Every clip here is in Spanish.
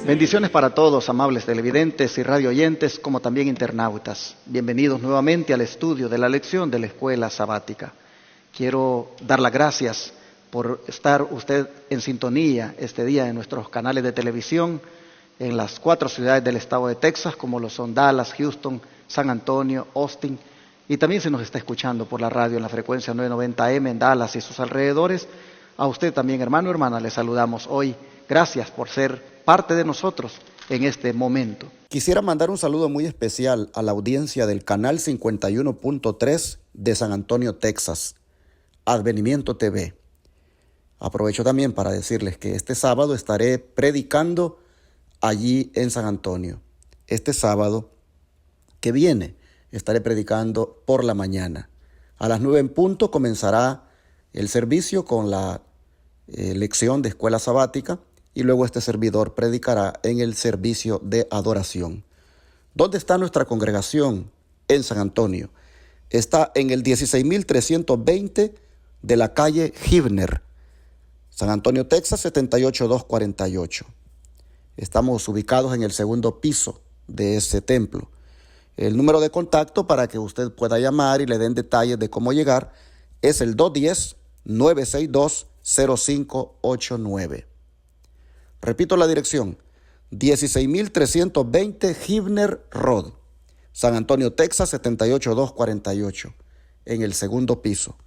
Bendiciones para todos, amables televidentes y radio oyentes, como también internautas. Bienvenidos nuevamente al estudio de la lección de la Escuela Sabática. Quiero dar las gracias por estar usted en sintonía este día en nuestros canales de televisión en las 4 ciudades del estado de Texas, como lo son Dallas, Houston, San Antonio, Austin, y también se nos está escuchando por la radio en la frecuencia 990M en Dallas y sus alrededores. A usted también, hermano o hermana, le saludamos hoy. Gracias por ser parte de nosotros en este momento. Quisiera mandar un saludo muy especial a la audiencia del canal 51.3 de San Antonio, Texas, Advenimiento TV. Aprovecho también para decirles que este sábado estaré predicando allí en San Antonio. Este sábado que viene estaré predicando por la mañana. A las 9 en punto comenzará el servicio con la lección de escuela sabática y luego este servidor predicará en el servicio de adoración. ¿Dónde está nuestra congregación en San Antonio? Está en el 16.320 de la calle Hibner, San Antonio, Texas, 78248. Estamos ubicados en el segundo piso de ese templo. El número de contacto para que usted pueda llamar y le den detalles de cómo llegar es el 210-962-0589. Repito la dirección, 16.320 Hibner Road, San Antonio, Texas, 78248, en el segundo piso.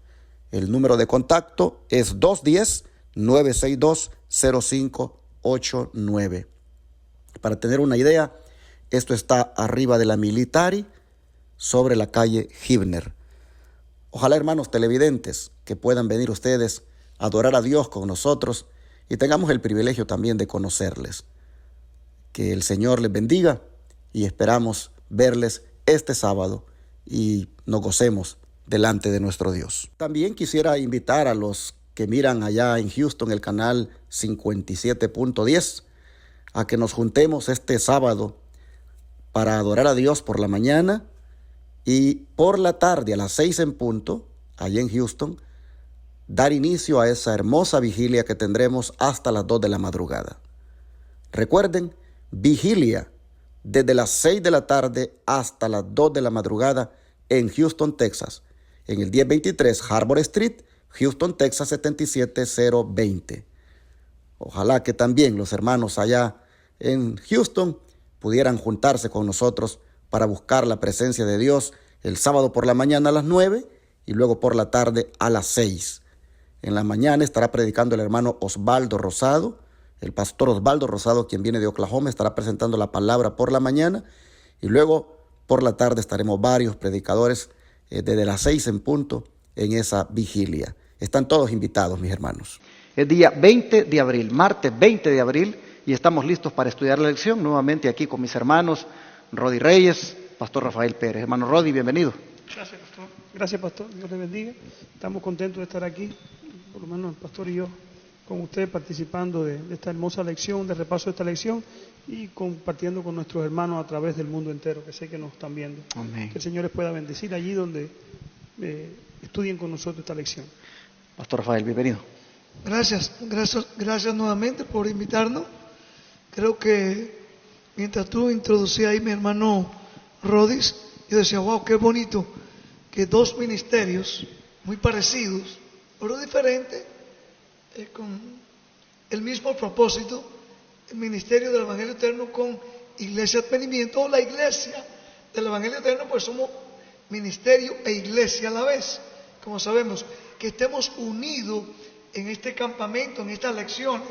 El número de contacto es 210-962-0589. Para tener una idea, esto está arriba de la Military, sobre la calle Hibner. Ojalá, hermanos televidentes, que puedan venir ustedes a adorar a Dios con nosotros y tengamos el privilegio también de conocerles. Que el Señor les bendiga y esperamos verles este sábado y nos gocemos delante de nuestro Dios. También quisiera invitar a los que miran allá en Houston el canal 57.10 a que nos juntemos este sábado para adorar a Dios por la mañana y por la tarde a las 6 en punto, allá en Houston, dar inicio a esa hermosa vigilia que tendremos hasta las 2 de la madrugada. Recuerden, vigilia desde las 6 de la tarde hasta las 2 de la madrugada en Houston, Texas, en el 1023 Harbor Street, Houston, Texas, 77020. Ojalá que también los hermanos allá en Houston pudieran juntarse con nosotros para buscar la presencia de Dios el sábado por la mañana a las 9 y luego por la tarde a las 6. En la mañana estará predicando el hermano Osvaldo Rosado, el pastor Osvaldo Rosado, quien viene de Oklahoma, estará presentando la palabra por la mañana y luego por la tarde estaremos varios predicadores desde las 6 en punto en esa vigilia. Están todos invitados, mis hermanos. Es día 20 de abril, martes 20 de abril, y estamos listos para estudiar la lección nuevamente aquí con mis hermanos Rodi Reyes, pastor Rafael Pérez. Hermano Rodi, bienvenido. Gracias, pastor. Gracias, pastor. Dios le bendiga. Estamos contentos de estar aquí, por lo menos el pastor y yo, con usted participando de esta hermosa lección, de repaso de esta lección y compartiendo con nuestros hermanos a través del mundo entero, que sé que nos están viendo. Amén. Que el Señor les pueda bendecir allí donde estudien con nosotros esta lección. Pastor Rafael, bienvenido. Gracias nuevamente por invitarnos. Creo que mientras tú introducías ahí mi hermano Rodis, yo decía, wow, qué bonito que dos ministerios muy parecidos, pero diferentes, con el mismo propósito, el ministerio del Evangelio Eterno con Iglesia Advenimiento, o la iglesia del Evangelio Eterno, pues somos ministerio e iglesia a la vez, como sabemos, que estemos unidos en este campamento, en estas lecciones,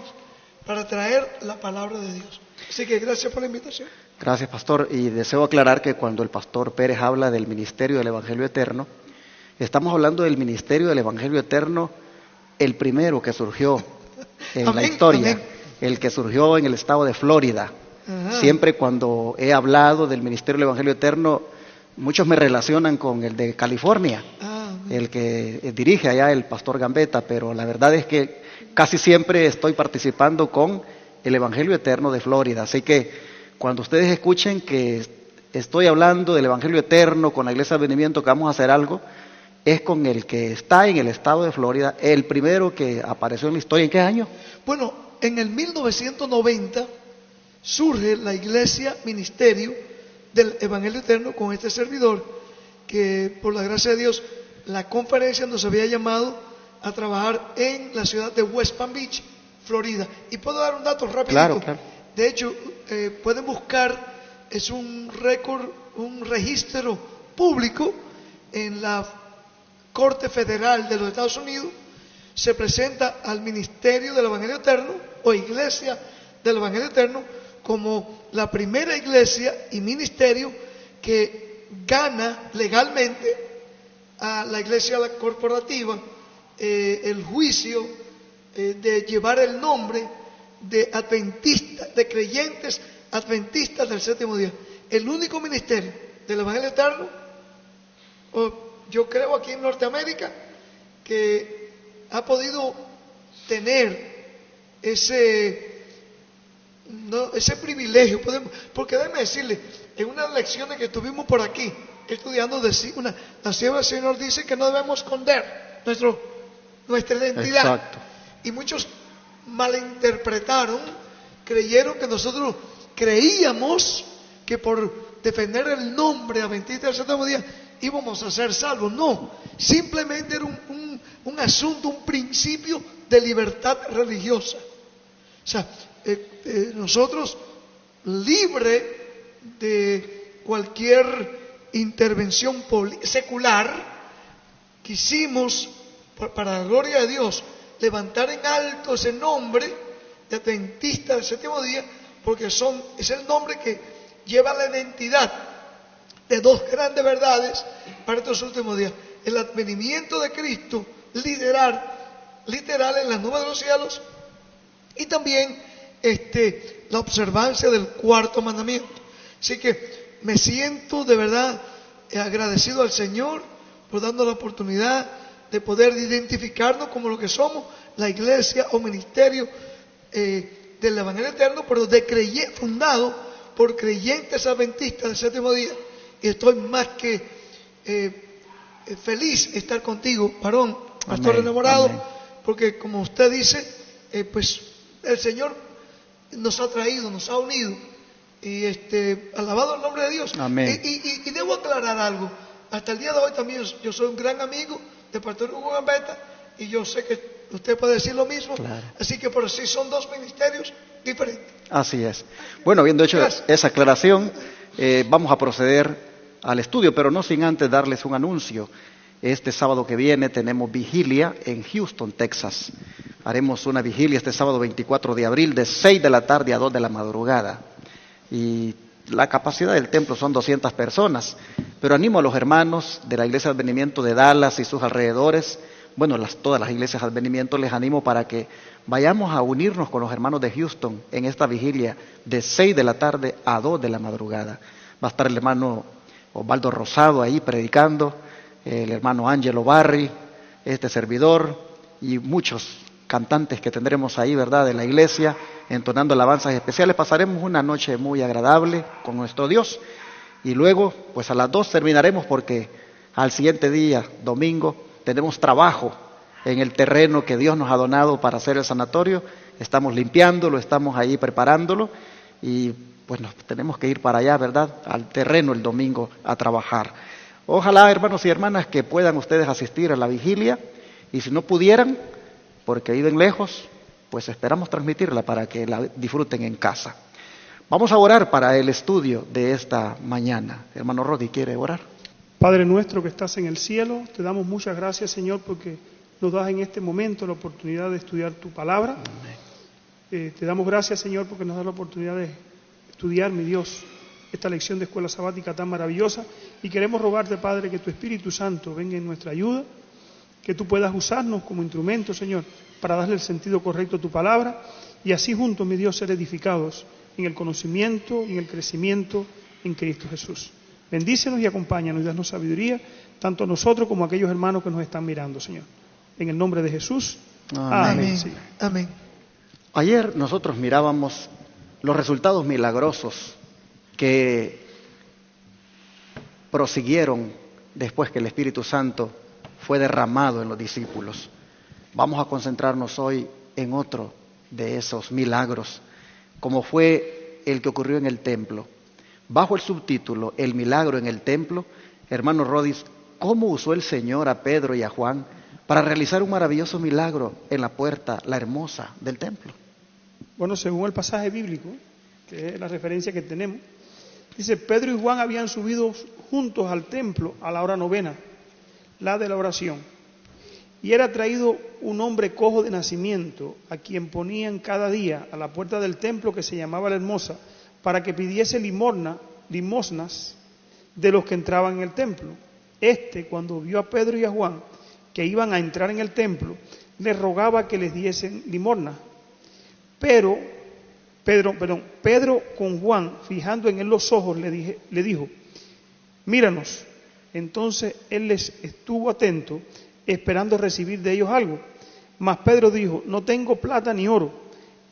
para traer la palabra de Dios. Así que gracias por la invitación. Gracias, pastor. Y deseo aclarar que cuando el pastor Pérez habla del ministerio del Evangelio Eterno, estamos hablando del ministerio del Evangelio Eterno, el primero que surgió en la historia, amén. El que surgió en el estado de Florida. Ajá. Siempre cuando he hablado del ministerio del Evangelio Eterno, muchos me relacionan con el de California, el que dirige allá el pastor Gambetta, pero la verdad es que casi siempre estoy participando con el Evangelio Eterno de Florida. Así que cuando ustedes escuchen que estoy hablando del Evangelio Eterno con la Iglesia de Advenimiento, que vamos a hacer algo, es con el que está en el estado de Florida, el primero que apareció en la historia. ¿En qué año? Bueno, en el 1990 surge la iglesia ministerio del Evangelio Eterno con este servidor, que por la gracia de Dios la conferencia nos había llamado a trabajar en la ciudad de West Palm Beach, Florida. Y puedo dar un dato rapidito. Claro, claro. De hecho, pueden buscar, es un récord, un registro público en la Corte Federal de los Estados Unidos. Se presenta al Ministerio del Evangelio Eterno o Iglesia del Evangelio Eterno como la primera iglesia y ministerio que gana legalmente a la iglesia corporativa el juicio de llevar el nombre de adventistas, de creyentes adventistas del séptimo día. El único ministerio del Evangelio Eterno, yo creo aquí en Norteamérica, que ha podido tener ese privilegio, porque déjeme decirle, en unas lecciones que tuvimos por aquí, estudiando, la sierva del Señor dice que no debemos esconder nuestra identidad. Exacto. Y muchos malinterpretaron, creyeron que nosotros creíamos que por defender el nombre adventista del séptimo día íbamos a ser salvos. No, simplemente era un asunto, un principio de libertad religiosa. O sea, nosotros, libre de cualquier intervención secular, quisimos, para la gloria de Dios, levantar en alto ese nombre de adventista del séptimo día, porque es el nombre que lleva la identidad de dos grandes verdades para estos últimos días: el advenimiento de Cristo literal en las nubes de los cielos, y también la observancia del cuarto mandamiento. Así que me siento de verdad agradecido al Señor por darnos la oportunidad de poder identificarnos como lo que somos, la iglesia o ministerio del Evangelio Eterno, pero fundado por creyentes adventistas del séptimo día. Y estoy más que feliz de estar contigo, varón, pastor enamorado, amén, porque como usted dice, pues el Señor nos ha traído, nos ha unido, y alabado el nombre de Dios. Amén. Y debo aclarar algo: hasta el día de hoy también yo soy un gran amigo del pastor Hugo Gambetta, y yo sé que usted puede decir lo mismo. Claro. Así que por sí son dos ministerios diferentes. Así es. Bueno, habiendo hecho esa aclaración, vamos a proceder al estudio, pero no sin antes darles un anuncio. Este sábado que viene tenemos vigilia en Houston, Texas. Haremos una vigilia este sábado 24 de abril de 6 de la tarde a 2 de la madrugada. Y la capacidad del templo son 200 personas. Pero animo a los hermanos de la Iglesia de Advenimiento de Dallas y sus alrededores, bueno, todas las iglesias de Advenimiento, les animo para que vayamos a unirnos con los hermanos de Houston en esta vigilia de 6 de la tarde a 2 de la madrugada. Va a estar el hermano Osvaldo Rosado ahí predicando, el hermano Ángelo Barri, este servidor y muchos cantantes que tendremos ahí, ¿verdad?, de la iglesia, entonando alabanzas especiales. Pasaremos una noche muy agradable con nuestro Dios y luego, pues a las 2 terminaremos, porque al siguiente día, domingo, tenemos trabajo en el terreno que Dios nos ha donado para hacer el sanatorio. Estamos limpiándolo, estamos ahí preparándolo y pues nos tenemos que ir para allá, ¿verdad?, al terreno el domingo a trabajar. Ojalá, hermanos y hermanas, que puedan ustedes asistir a la vigilia, y si no pudieran, porque viven lejos, pues esperamos transmitirla para que la disfruten en casa. Vamos a orar para el estudio de esta mañana. Hermano Rodi, ¿quiere orar? Padre nuestro que estás en el cielo, te damos muchas gracias, Señor, porque nos das en este momento la oportunidad de estudiar tu palabra. Te damos gracias, Señor, porque nos das la oportunidad de estudiar, mi Dios, esta lección de escuela sabática tan maravillosa, y queremos rogarte, Padre, que tu Espíritu Santo venga en nuestra ayuda, que tú puedas usarnos como instrumento, Señor, para darle el sentido correcto a tu palabra, y así juntos, mi Dios, ser edificados en el conocimiento y en el crecimiento en Cristo Jesús. Bendícenos y acompáñanos y danos sabiduría, tanto a nosotros como a aquellos hermanos que nos están mirando, Señor. En el nombre de Jesús. Amén. Sí. Amén. Ayer nosotros mirábamos los resultados milagrosos que prosiguieron después que el Espíritu Santo fue derramado en los discípulos. Vamos a concentrarnos hoy en otro de esos milagros, como fue el que ocurrió en el templo. Bajo el subtítulo El milagro en el templo, hermano Rodis, ¿cómo usó el Señor a Pedro y a Juan para realizar un maravilloso milagro en la puerta, la hermosa, del templo? Bueno, según el pasaje bíblico, que es la referencia que tenemos, dice, Pedro y Juan habían subido juntos al templo a la hora novena, la de la oración. Y era traído un hombre cojo de nacimiento, a quien ponían cada día a la puerta del templo que se llamaba la Hermosa, para que pidiese limosnas de los que entraban en el templo. Cuando vio a Pedro y a Juan, que iban a entrar en el templo, les rogaba que les diesen limosna. Pero Pedro con Juan, fijando en él los ojos, le dijo, míranos. Entonces él les estuvo atento, esperando recibir de ellos algo. Mas Pedro dijo, no tengo plata ni oro,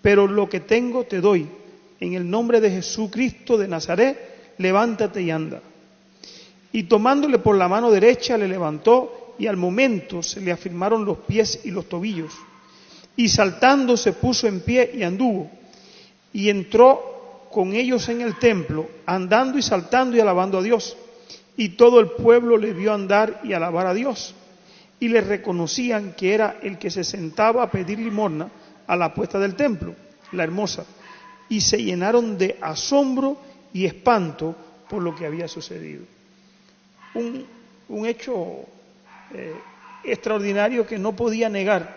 pero lo que tengo te doy. En el nombre de Jesucristo de Nazaret, levántate y anda. Y tomándole por la mano derecha, le levantó, y al momento se le afirmaron los pies y los tobillos. Y saltando se puso en pie y anduvo. Y entró con ellos en el templo, andando y saltando y alabando a Dios. Y todo el pueblo le vio andar y alabar a Dios. Y le reconocían que era el que se sentaba a pedir limosna a la puerta del templo, la Hermosa. Y se llenaron de asombro y espanto por lo que había sucedido. Un hecho extraordinario que no podía negar.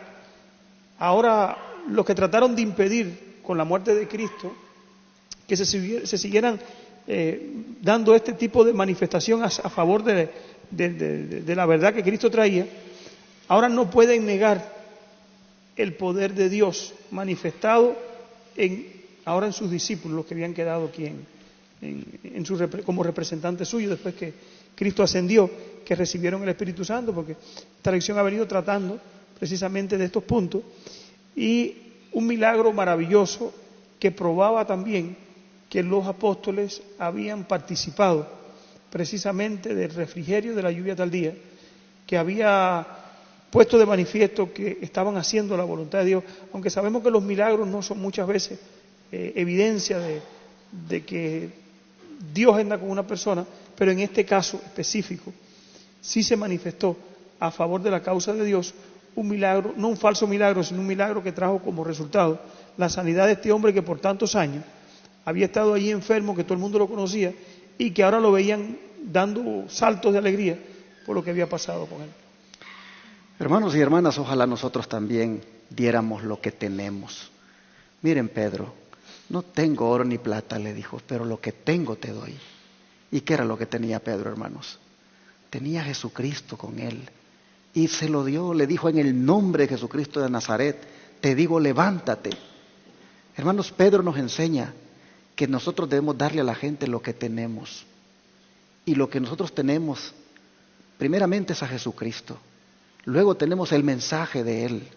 Ahora, los que trataron de impedir con la muerte de Cristo que se siguieran dando este tipo de manifestación a favor de la verdad que Cristo traía, ahora no pueden negar el poder de Dios manifestado ahora en sus discípulos, los que habían quedado aquí como representantes suyos después que Cristo ascendió, que recibieron el Espíritu Santo, porque esta lección ha venido tratando precisamente de estos puntos, y un milagro maravilloso que probaba también que los apóstoles habían participado precisamente del refrigerio de la lluvia tardía, que había puesto de manifiesto que estaban haciendo la voluntad de Dios, aunque sabemos que los milagros no son muchas veces evidencia de que Dios anda con una persona, pero en este caso específico sí se manifestó a favor de la causa de Dios un milagro, no un falso milagro, sino un milagro que trajo como resultado la sanidad de este hombre que por tantos años había estado allí enfermo, que todo el mundo lo conocía y que ahora lo veían dando saltos de alegría por lo que había pasado con él. Hermanos y hermanas, ojalá nosotros también diéramos lo que tenemos. Miren, Pedro, no tengo oro ni plata, le dijo, pero lo que tengo te doy. ¿Y qué era lo que tenía Pedro, hermanos? Tenía a Jesucristo con él. Y se lo dio, le dijo, en el nombre de Jesucristo de Nazaret, te digo, levántate. Hermanos, Pedro nos enseña que nosotros debemos darle a la gente lo que tenemos. Y lo que nosotros tenemos, primeramente es a Jesucristo. Luego tenemos el mensaje de Él.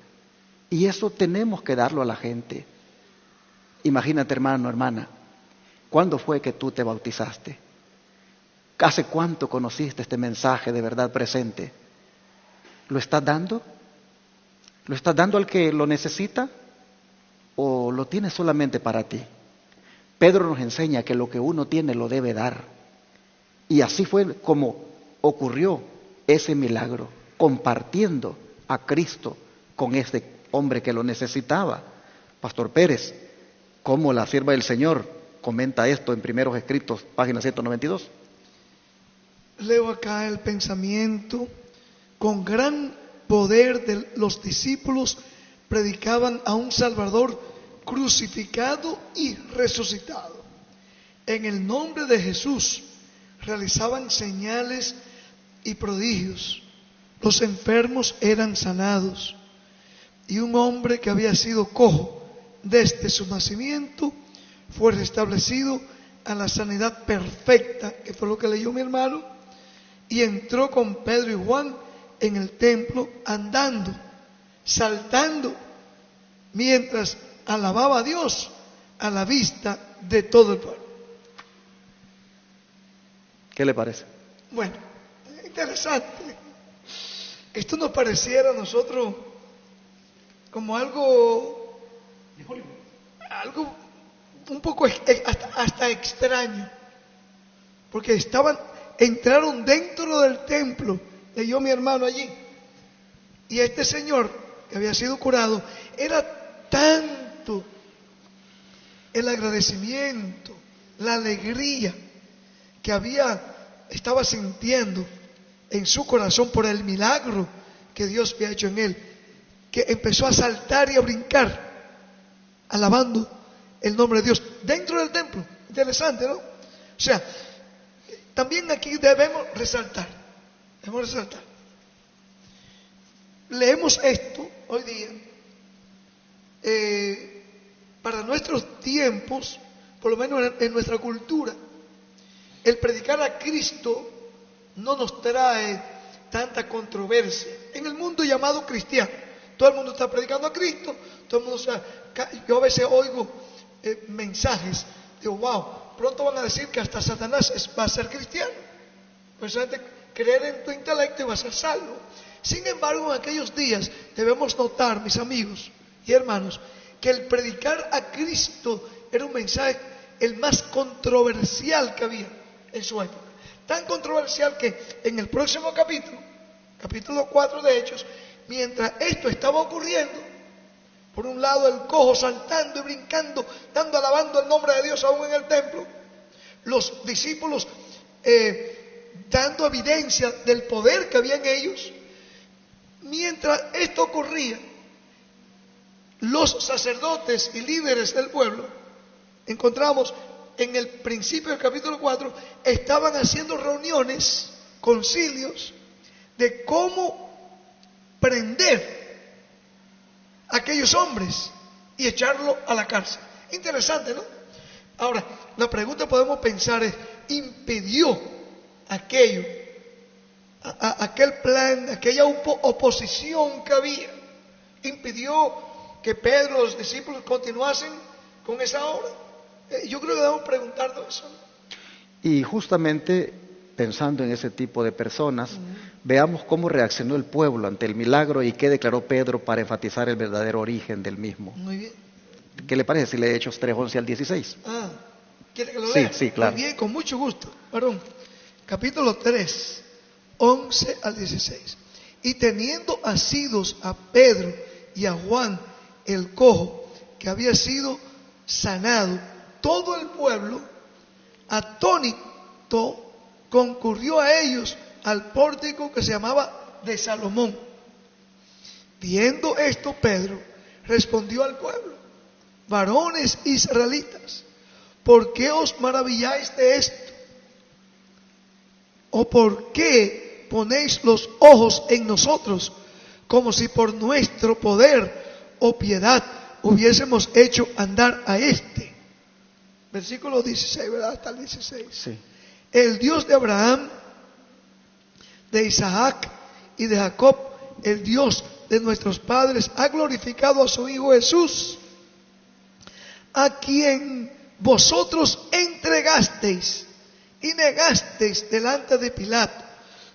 Y eso tenemos que darlo a la gente. Imagínate, hermano, hermana, ¿cuándo fue que tú te bautizaste? ¿Hace cuánto conociste este mensaje de verdad presente? ¿Lo estás dando? ¿Lo estás dando al que lo necesita? ¿O lo tienes solamente para ti? Pedro nos enseña que lo que uno tiene lo debe dar. Y así fue como ocurrió ese milagro, compartiendo a Cristo con este hombre que lo necesitaba. Pastor Pérez, ¿cómo la sierva del Señor comenta esto en Primeros Escritos, página 192? Leo acá el pensamiento. Con gran poder de los discípulos predicaban a un Salvador crucificado y resucitado. En el nombre de Jesús realizaban señales y prodigios. Los enfermos eran sanados. Y un hombre que había sido cojo desde su nacimiento fue restablecido a la sanidad perfecta, que fue lo que leyó mi hermano, y entró con Pedro y Juan en el templo andando, saltando, mientras alababa a Dios a la vista de todo el pueblo. ¿Qué le parece? Bueno, interesante. Esto nos pareciera a nosotros como algo poco hasta extraño, porque entraron dentro del templo, leyó mi hermano allí, y este señor que había sido curado, era tanto el agradecimiento, la alegría que estaba sintiendo en su corazón por el milagro que Dios había hecho en él, que empezó a saltar y a brincar, alabando el nombre de Dios dentro del templo. Interesante, ¿no? O sea, también aquí debemos resaltar. Leemos esto hoy día para nuestros tiempos, por lo menos en nuestra cultura. El predicar a Cristo no nos trae tanta controversia. En el mundo llamado cristiano, todo el mundo está predicando a Cristo, todo el mundo yo a veces oigo mensajes, digo, wow, pronto van a decir que hasta Satanás va a ser cristiano. Pues creer en tu intelecto y vas a ser salvo. Sin embargo, en aquellos días debemos notar, mis amigos y hermanos, que el predicar a Cristo era un mensaje el más controversial que había en su época. Tan controversial que en el próximo capítulo 4 de Hechos, mientras esto estaba ocurriendo, por un lado el cojo saltando y brincando, alabando el nombre de Dios aún en el templo, los discípulos dando evidencia del poder que había en ellos. Mientras esto ocurría, los sacerdotes y líderes del pueblo, encontramos en el principio del capítulo 4, estaban haciendo reuniones, concilios, de cómo prender a aquellos hombres y echarlo a la cárcel. Interesante, ¿no? Ahora, la pregunta que podemos pensar es, ¿impidió aquel plan, aquella oposición que había, impidió que Pedro y los discípulos continuasen con esa obra? Yo creo que debemos preguntarnos eso. Y justamente pensando en ese tipo de personas, veamos cómo reaccionó el pueblo ante el milagro y qué declaró Pedro para enfatizar el verdadero origen del mismo. Muy bien. ¿Qué le parece si lee Hechos 3, 11 al 16? ¿Quiere que lo lea? Sí, claro. Muy bien, con mucho gusto. Varón, capítulo 3, 11 al 16. Y teniendo asidos a Pedro y a Juan el cojo, que había sido sanado, todo el pueblo, atónito, concurrió a ellos al pórtico que se llamaba de Salomón. Viendo esto, Pedro respondió al pueblo: varones israelitas, ¿por qué os maravilláis de esto? ¿O por qué ponéis los ojos en nosotros, como si por nuestro poder o piedad hubiésemos hecho andar a este? Versículo 16, ¿verdad? Hasta el 16. Sí. El Dios de Abraham, de Isaac y de Jacob, el Dios de nuestros padres, ha glorificado a su Hijo Jesús, a quien vosotros entregasteis y negasteis delante de Pilato,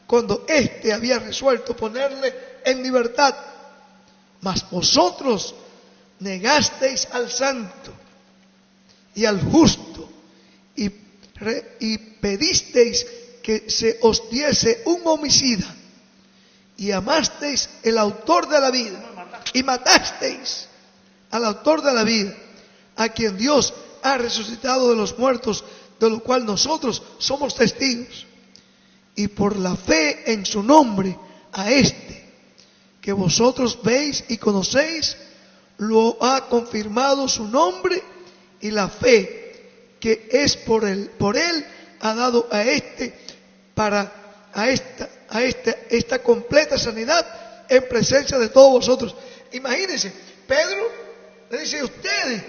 cuando éste había resuelto ponerle en libertad. Mas vosotros negasteis al santo y al justo y pedisteis que se os diese un homicida, y amasteis el autor de la vida y matasteis al autor de la vida, a quien Dios ha resucitado de los muertos, de lo cual nosotros somos testigos. Y por la fe en su nombre, a este que vosotros veis y conocéis, lo ha confirmado su nombre, y la fe que es por él ha dado a esta completa sanidad en presencia de todos vosotros. Imagínense, Pedro le dice: ustedes,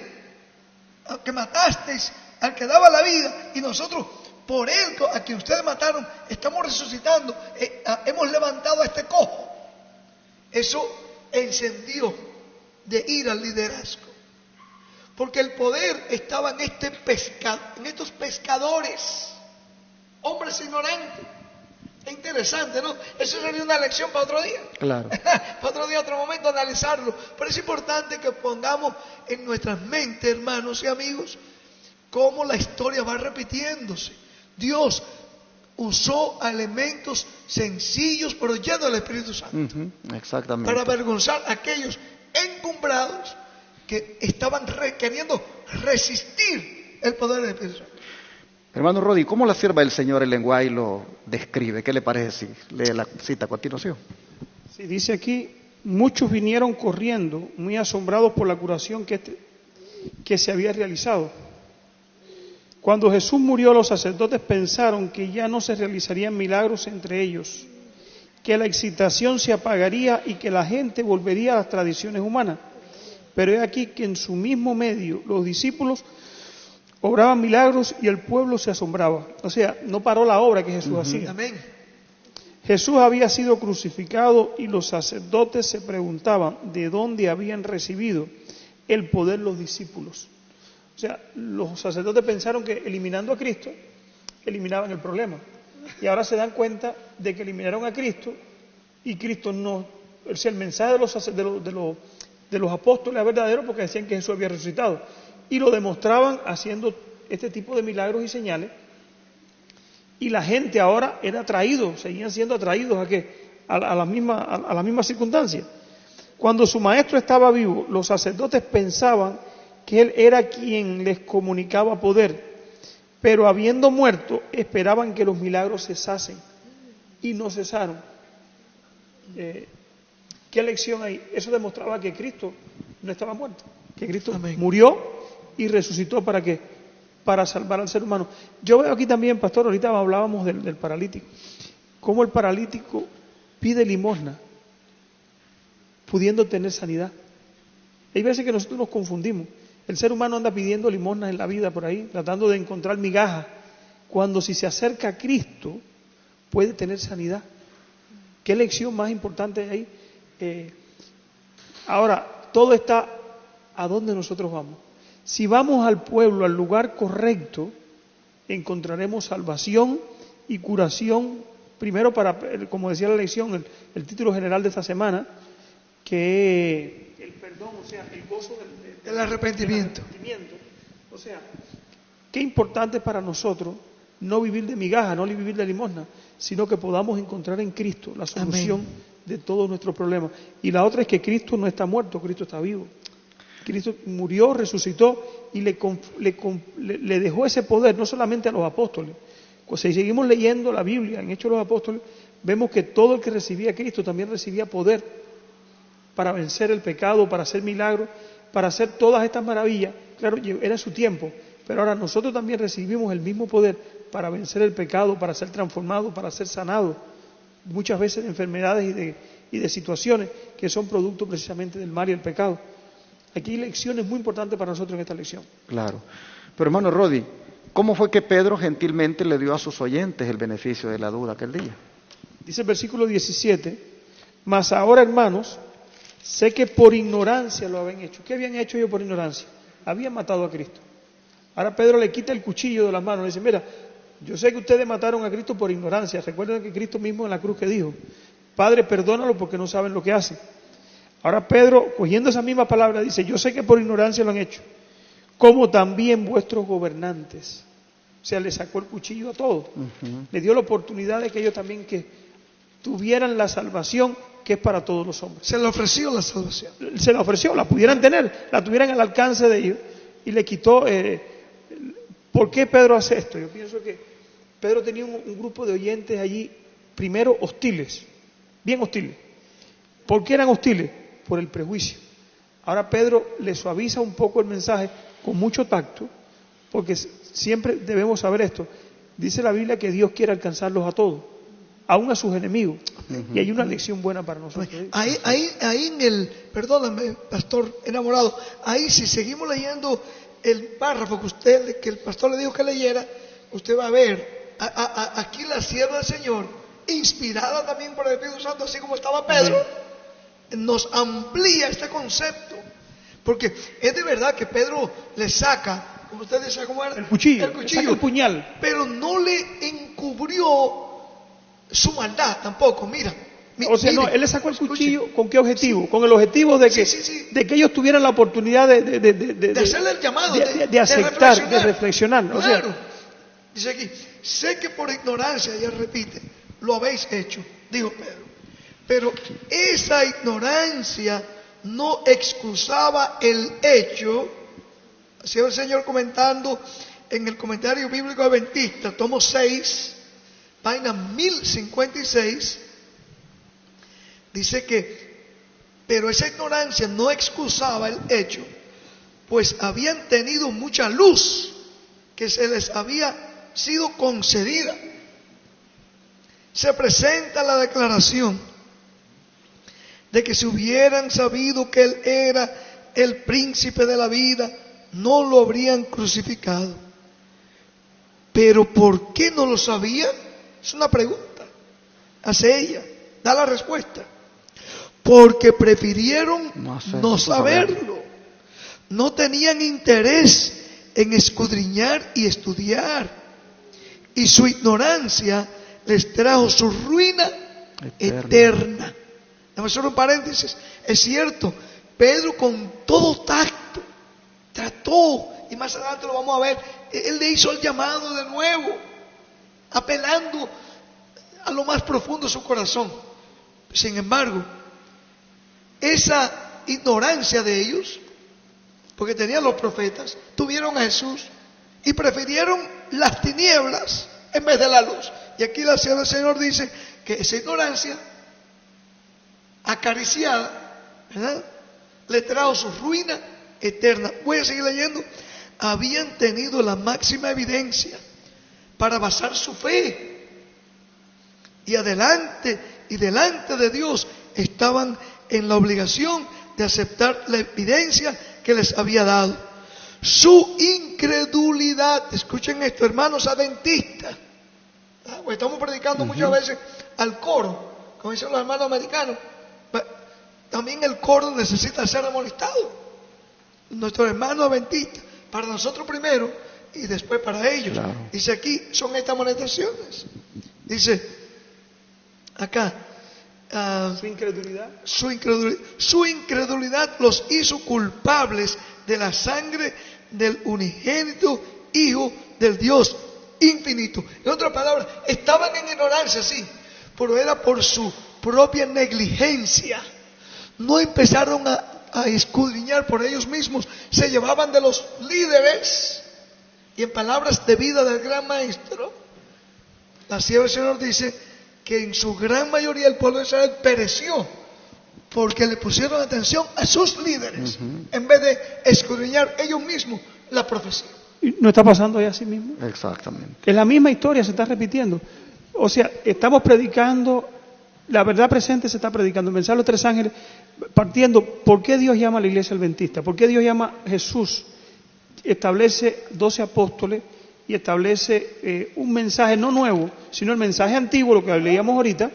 al que matasteis, al que daba la vida, y nosotros por él, a quien ustedes mataron, estamos resucitando, hemos levantado a este cojo. Eso encendió de ira al liderazgo, porque el poder estaba en estos pescadores, hombres ignorantes. Es interesante, ¿no? Eso sería una lección para otro día. Claro. Para otro día, otro momento, analizarlo. Pero es importante que pongamos en nuestras mentes, hermanos y amigos, cómo la historia va repitiéndose. Dios usó elementos sencillos pero llenos del Espíritu Santo. Exactamente. Para avergonzar a aquellos encumbrados que estaban queriendo resistir el poder del Espíritu Santo. Hermano Rodi, ¿cómo la sierva del Señor el lenguaje lo describe? ¿Qué le parece si lee la cita a continuación? Sí, dice aquí, muchos vinieron corriendo, muy asombrados por la curación que se había realizado. Cuando Jesús murió, los sacerdotes pensaron que ya no se realizarían milagros entre ellos, que la excitación se apagaría y que la gente volvería a las tradiciones humanas. Pero he aquí que en su mismo medio los discípulos obraban milagros y el pueblo se asombraba. O sea, no paró la obra que Jesús hacía. Amén. Jesús había sido crucificado y los sacerdotes se preguntaban de dónde habían recibido el poder los discípulos. O sea, los sacerdotes pensaron que eliminando a Cristo, eliminaban el problema. Y ahora se dan cuenta de que eliminaron a Cristo y Cristo no... O sea, el mensaje de los apóstoles es verdadero porque decían que Jesús había resucitado. Y lo demostraban haciendo este tipo de milagros y señales. Y la gente ahora era atraído, seguían siendo atraídos ¿a qué? A las mismas circunstancias. Cuando su maestro estaba vivo, los sacerdotes pensaban que él era quien les comunicaba poder, pero habiendo muerto, esperaban que los milagros cesasen y no cesaron. ¿Qué lección hay? Eso demostraba que Cristo no estaba muerto, que Cristo murió y resucitó ¿para qué? Para salvar al ser humano. Yo veo aquí también, pastor, ahorita hablábamos del paralítico, cómo el paralítico pide limosna, pudiendo tener sanidad. Hay veces que nosotros nos confundimos. El ser humano anda pidiendo limosnas en la vida por ahí, tratando de encontrar migajas, cuando si se acerca a Cristo puede tener sanidad. ¿Qué lección más importante hay ahí? Ahora, todo está a dónde nosotros vamos. Si vamos al pueblo, al lugar correcto, encontraremos salvación y curación, primero para, como decía la lección, el título general de esta semana, que el perdón, o sea, el gozo del arrepentimiento. O sea, qué importante para nosotros no vivir de migaja, no vivir de limosna, sino que podamos encontrar en Cristo la solución de todos nuestros problemas. Y la otra es que Cristo no está muerto, Cristo está vivo. Cristo murió, resucitó y le dejó ese poder no solamente a los apóstoles. Pues si seguimos leyendo la Biblia en Hechos de los Apóstoles, vemos que todo el que recibía a Cristo también recibía poder para vencer el pecado, para hacer milagros, para hacer todas estas maravillas. Claro, era su tiempo, pero ahora nosotros también recibimos el mismo poder para vencer el pecado, para ser transformados, para ser sanados, muchas veces de enfermedades y de situaciones que son producto precisamente del mal y el pecado. Aquí hay lecciones muy importantes para nosotros en esta lección. Claro. Pero hermano Rodi, ¿cómo fue que Pedro gentilmente le dio a sus oyentes el beneficio de la duda aquel día? Dice el versículo 17, mas ahora, hermanos, sé que por ignorancia lo habían hecho. ¿Qué habían hecho ellos por ignorancia? Habían matado a Cristo. Ahora Pedro le quita el cuchillo de las manos, le dice, mira, yo sé que ustedes mataron a Cristo por ignorancia. Recuerden que Cristo mismo en la cruz que dijo, Padre, perdónalo porque no saben lo que hacen. Ahora Pedro, cogiendo esa misma palabra, dice, yo sé que por ignorancia lo han hecho, como también vuestros gobernantes. O sea, le sacó el cuchillo a todos. Le dio la oportunidad de que ellos también que tuvieran la salvación que es para todos los hombres. Se le ofreció la salvación. Se la ofreció, la pudieran tener, la tuvieran al alcance de ellos y le quitó. ¿Por qué Pedro hace esto? Yo pienso que Pedro tenía un grupo de oyentes allí, primero hostiles, bien hostiles. ¿Por qué eran hostiles? Por el prejuicio. Ahora Pedro le suaviza un poco el mensaje con mucho tacto, porque siempre debemos saber esto. Dice la Biblia que Dios quiere alcanzarlos a todos, aún a sus enemigos. Y hay una lección buena para nosotros. Ahí en el, perdóname, pastor enamorado, ahí si seguimos leyendo el párrafo que el pastor le dijo que leyera, usted va a ver, aquí la sierva del Señor, inspirada también por el Espíritu Santo, así como estaba Pedro, nos amplía este concepto, porque es de verdad que Pedro le saca, como usted decía, ¿cómo era? El cuchillo, el puñal. Pero no le encubrió su maldad tampoco. Mira, O sea, no, él le sacó el cuchillo, ¿con qué objetivo? Con el objetivo de que, de que ellos tuvieran la oportunidad de hacerle el llamado, de aceptar, de reflexionar. Claro. O sea, dice aquí, sé que por ignorancia, ya repite, lo habéis hecho, dijo Pedro. Pero esa ignorancia no excusaba el hecho. Así va el Señor comentando en el comentario bíblico adventista, tomo 6, página 1056, dice que, pero esa ignorancia no excusaba el hecho, pues habían tenido mucha luz que se les había sido concedida. Se presenta la declaración de que si hubieran sabido que Él era el príncipe de la vida, no lo habrían crucificado. Pero ¿por qué no lo sabían? Es una pregunta. Hace ella, da la respuesta. Porque prefirieron no saberlo. No tenían interés en escudriñar y estudiar. Y su ignorancia les trajo su ruina eterna. Déjame hacer un paréntesis. Es cierto, Pedro con todo tacto trató, y más adelante lo vamos a ver, él le hizo el llamado de nuevo, apelando a lo más profundo de su corazón. Sin embargo, esa ignorancia de ellos, porque tenían los profetas, tuvieron a Jesús y prefirieron las tinieblas en vez de la luz. Y aquí la Señora del Señor dice que esa ignorancia acariciada, ¿verdad?, le trajo su ruina eterna. Voy a seguir leyendo. Habían tenido la máxima evidencia para basar su fe, y delante de Dios estaban en la obligación de aceptar la evidencia que les había dado. Su incredulidad, escuchen esto, hermanos adventistas, estamos predicando muchas veces al coro, como dicen los hermanos americanos. También el coro necesita ser amonestado. Nuestros hermanos adventistas, para nosotros primero y después para ellos. Claro. Dice aquí, son estas amonestaciones. Dice acá, su incredulidad los hizo culpables de la sangre del unigénito Hijo del Dios infinito. En otras palabras, estaban en ignorancia, sí, pero era por su propia negligencia. No empezaron a escudriñar por ellos mismos, se llevaban de los líderes. Y en palabras de vida del gran maestro, la sierva del Señor dice que en su gran mayoría el pueblo de Israel pereció porque le pusieron atención a sus líderes, en vez de escudriñar ellos mismos la profecía. ¿No está pasando ahí así mismo? Exactamente. Es la misma historia, se está repitiendo. O sea, estamos predicando, la verdad presente se está predicando, el mensaje de los tres ángeles, partiendo, ¿por qué Dios llama a la iglesia adventista? ¿Por qué Dios llama a Jesús? Establece 12 apóstoles y establece un mensaje no nuevo, sino el mensaje antiguo, lo que leíamos ahorita,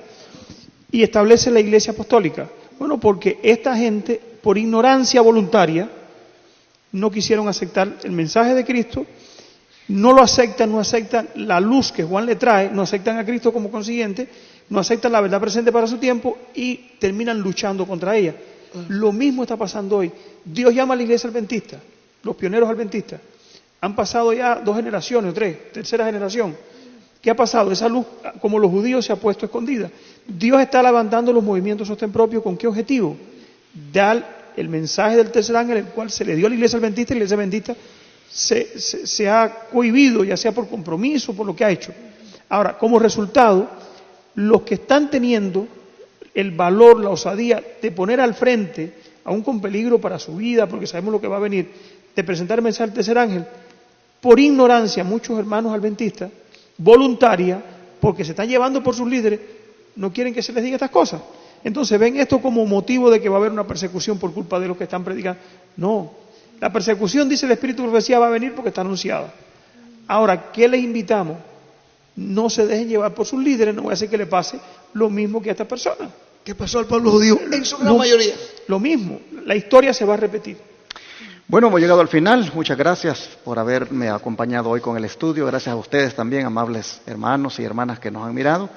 y establece la iglesia apostólica. Bueno, porque esta gente, por ignorancia voluntaria, no quisieron aceptar el mensaje de Cristo, no lo aceptan, no aceptan la luz que Juan le trae, no aceptan a Cristo como consiguiente, no aceptan la verdad presente para su tiempo y terminan luchando contra ella. Lo mismo está pasando hoy. Dios llama a la iglesia adventista, los pioneros adventistas. Han pasado ya 2 generaciones o 3, tercera generación. ¿Qué ha pasado? Esa luz, como los judíos, se ha puesto escondida. Dios está levantando los movimientos sostén propio. ¿Con qué objetivo? Dar el mensaje del tercer ángel, el cual se le dio a la iglesia adventista, y la iglesia adventista se ha cohibido, ya sea por compromiso, por lo que ha hecho. Ahora, como resultado, los que están teniendo el valor, la osadía de poner al frente, aún con peligro para su vida, porque sabemos lo que va a venir, de presentar el mensaje del tercer ángel, por ignorancia, muchos hermanos adventistas, voluntaria, porque se están llevando por sus líderes, no quieren que se les diga estas cosas. Entonces ven esto como motivo de que va a haber una persecución por culpa de los que están predicando. No, la persecución, dice el Espíritu de Profecía, va a venir porque está anunciada. Ahora, ¿qué les invitamos? No se dejen llevar por sus líderes, no voy a hacer que le pase lo mismo que a esta persona. ¿Qué pasó al pueblo judío? En su gran mayoría. Lo mismo, la historia se va a repetir. Bueno, hemos llegado al final. Muchas gracias por haberme acompañado hoy con el estudio. Gracias a ustedes también, amables hermanos y hermanas que nos han mirado.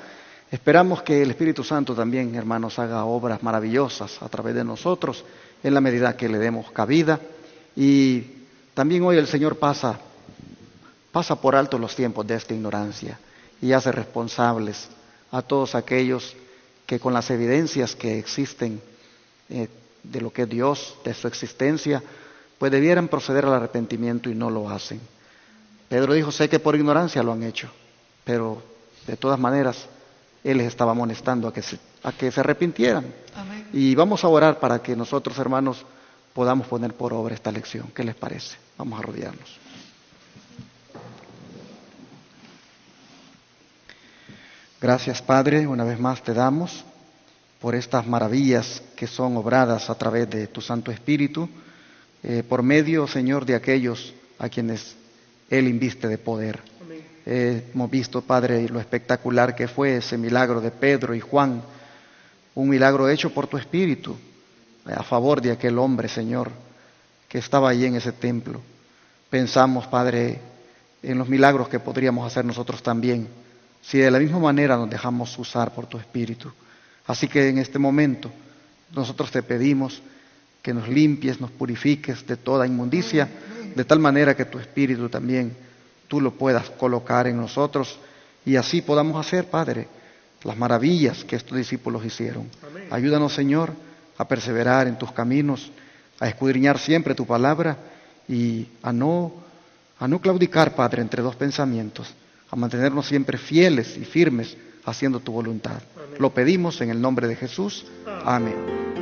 Esperamos que el Espíritu Santo también, hermanos, haga obras maravillosas a través de nosotros en la medida que le demos cabida. Y también hoy el Señor pasa por alto los tiempos de esta ignorancia y hace responsables a todos aquellos que con las evidencias que existen de lo que es Dios, de su existencia, pues debieran proceder al arrepentimiento y no lo hacen. Pedro dijo, sé que por ignorancia lo han hecho, pero de todas maneras Él les estaba amonestando a que se arrepintieran. Amén. Y vamos a orar para que nosotros, hermanos, podamos poner por obra esta lección. ¿Qué les parece? Vamos a rodearnos. Gracias, Padre, una vez más te damos por estas maravillas que son obradas a través de tu Santo Espíritu, por medio, Señor, de aquellos a quienes Él inviste de poder. Hemos visto, Padre, lo espectacular que fue ese milagro de Pedro y Juan, un milagro hecho por tu Espíritu, a favor de aquel hombre, Señor, que estaba allí en ese templo. Pensamos, Padre, en los milagros que podríamos hacer nosotros también, si de la misma manera nos dejamos usar por tu Espíritu. Así que en este momento nosotros te pedimos que nos limpies, nos purifiques de toda inmundicia, de tal manera que tu Espíritu también tú lo puedas colocar en nosotros y así podamos hacer, Padre, las maravillas que estos discípulos hicieron. Amén. Ayúdanos, Señor, a perseverar en tus caminos, a escudriñar siempre tu palabra y a no claudicar, Padre, entre dos pensamientos, a mantenernos siempre fieles y firmes haciendo tu voluntad. Amén. Lo pedimos en el nombre de Jesús. Amén.